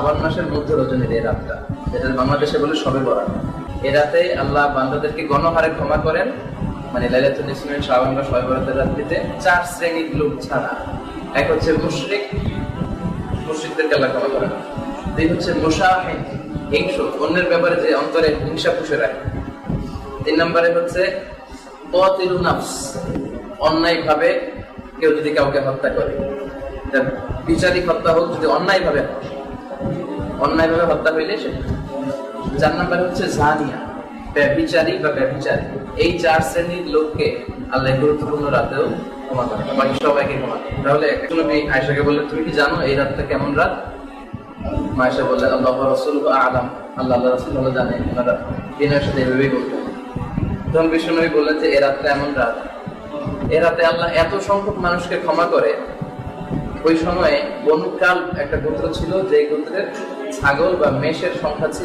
শাবান মাসের মধ্য রজনীর এই রাতটা, যেটা বাংলাদেশে বলে শবে বরাত, এই রাতে আল্লাহ বান্দাদেরকে গণহারে ক্ষমা করেন। মানে লাইলাতুল নিসফের শাবান বা শবে বরাতের রাত্রিতে 4 শ্রেণীর লোক ছাড়া। এক হচ্ছে মুশরিক, মুশরিকদেরকে আল্লাহ ক্ষমা করেন। দুই হচ্ছে মুশাহিন, হিংসু, অন্যের ব্যাপারে যে অন্তরে হিংসা পুষে রাখে। 3 নম্বরে হচ্ছে কাতিলুন নাফস, অন্যায় ভাবে কেউ যদি কাউকে হত্যা করে, বিচারিক হত্যা হোক, যদি অন্যায় ভাবে হত্যা হইলে সেটা। 4 নম্বরে হচ্ছে জানিয়া, ব্যভিচারী বা ব্যভিচারী। এই 4 শ্রেণীর লোককে আল্লাহ গুরুত্বপূর্ণ রাতেও ক্ষমা করেন, বাকি সবাইকে ক্ষমা করেন। তাহলে একজন আয়েশাকে বললেন, তুমি কি জানো এই রাতটা কেমন রাত? আয়েশা বললেন, আল্লাহ ওয়া রাসূলুহু আ'লাম, আল্লাহ রাসূল ভালো জানেন। ওনারা দিনের সাথে এভাবেই বলতেন। তখন বিশ্বনবী বললেন যে এই রাতটা এমন রাত, এই রাতে আল্লাহ এত সংখ্যক মানুষকে ক্ষমা করে। ওই সময়ে বনু কালব একটা গোত্র ছিল, যে গোত্রের ছাগল বা মেষের সংখ্যা ছিল